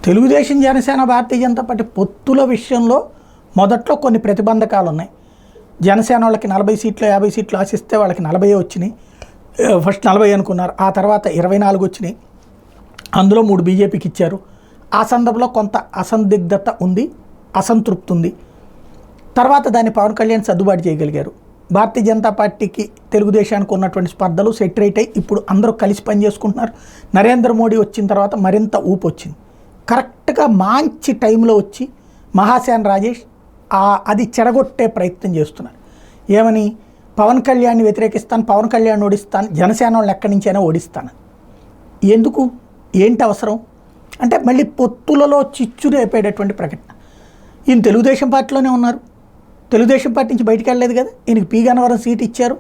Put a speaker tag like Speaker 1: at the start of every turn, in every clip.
Speaker 1: Telugu Desam Janasena Bharatiya Janata party పొత్తుల విషయంలో మొదట్లో కొన్ని ప్రతిబంధకాలు ఉన్నాయి. జనసేన వాళ్ళకి 40 సీట్లు 50 సీట్లు ఆశిస్తే వాళ్ళకి 40 వచ్చినాయి. ఫస్ట్ 40 అనుకున్నారు, ఆ తర్వాత 24 వచ్చినాయి. అందులో 3 బీజేపీకి ఇచ్చారు. ఆ సందర్భంలో కొంత అసందిగ్ధత ఉంది, అసంతృప్తి ఉంది. తర్వాత దాన్ని పవన్ కళ్యాణ్ సర్దుబాటు చేయగలిగారు. భారతీయ జనతా పార్టీకి తెలుగుదేశానికి ఉన్నటువంటి స్పర్ధలు సెటరేట్ అయ్యి ఇప్పుడు అందరూ కలిసి పనిచేసుకుంటున్నారు. నరేంద్ర మోడీ వచ్చిన తర్వాత మరింత ఊపు వచ్చింది. కరెక్ట్గా మంచి టైంలో వచ్చి మహాసేన రాజేష్ అది చెడగొట్టే ప్రయత్నం చేస్తున్నారు. ఏమని, పవన్ కళ్యాణ్ని వ్యతిరేకిస్తాను, పవన్ కళ్యాణ్ ఓడిస్తాను, జనసేన వాళ్ళని ఎక్కడి నుంచైనా ఓడిస్తాను. ఎందుకు, ఏంటి అవసరం అంటే మళ్ళీ పొత్తులలో చిచ్చు రేపేటటువంటి ప్రకటన. ఈయన తెలుగుదేశం పార్టీలోనే ఉన్నారు, తెలుగుదేశం పార్టీ నుంచి బయటికి వెళ్ళలేదు కదా. ఈయనకి పి గన్నవరం సీట్ ఇచ్చారు,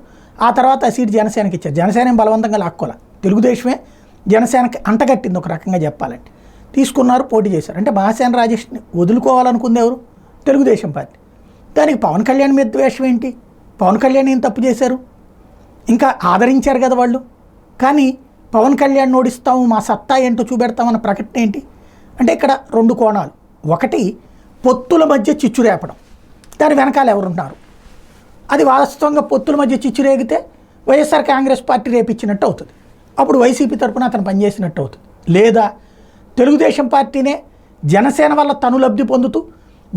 Speaker 1: ఆ తర్వాత ఆ సీట్ జనసేనకి ఇచ్చారు. జనసేన బలవంతంగా లాక్కోలే, తెలుగుదేశమే జనసేనకి అంటగట్టింది ఒక రకంగా చెప్పాలంటే. తీసుకున్నారు, పోటీ చేశారు. అంటే మహాసేన రాజేష్ని వదులుకోవాలనుకుంది ఎవరు? తెలుగుదేశం పార్టీ. దానికి పవన్ కళ్యాణ్ మీద ద్వేషం ఏంటి? పవన్ కళ్యాణ్ ఏం తప్పు చేశారు? ఇంకా ఆదరించారు కదా వాళ్ళు. కానీ పవన్ కళ్యాణ్ ఓడిస్తాము, మా సత్తా ఏంటో చూపెడతామన్న ప్రకటన ఏంటి అంటే ఇక్కడ 2 కోణాలు. ఒకటి, పొత్తుల మధ్య చిచ్చు రేపడం, దాని వెనకాల ఎవరున్నారు. అది వాస్తవంగా పొత్తుల మధ్య చిచ్చు రేగితే వైఎస్ఆర్ కాంగ్రెస్ పార్టీ రేపిచ్చినట్టు అవుతుంది. అప్పుడు వైసీపీ తరఫున అతను పనిచేసినట్టు అవుతుంది. లేదా తెలుగుదేశం పార్టీనే జనసేన వల్ల తను లబ్ధి పొందుతూ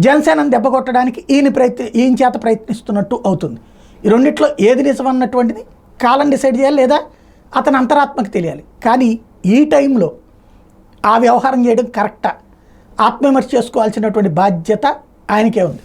Speaker 1: జనసేనను దెబ్బకొట్టడానికి ఈయన చేత ప్రయత్నిస్తున్నట్టు అవుతుంది. ఈ రెండిట్లో ఏది నిజమన్నటువంటిది కాలం డిసైడ్ చేయాలి, లేదా అతని అంతరాత్మకు తెలియాలి. కానీ ఈ టైంలో ఆ వ్యవహారం చేయడం కరెక్టా, ఆత్మవిమర్శ చేసుకోవాల్సినటువంటి బాధ్యత ఆయనకే ఉంది.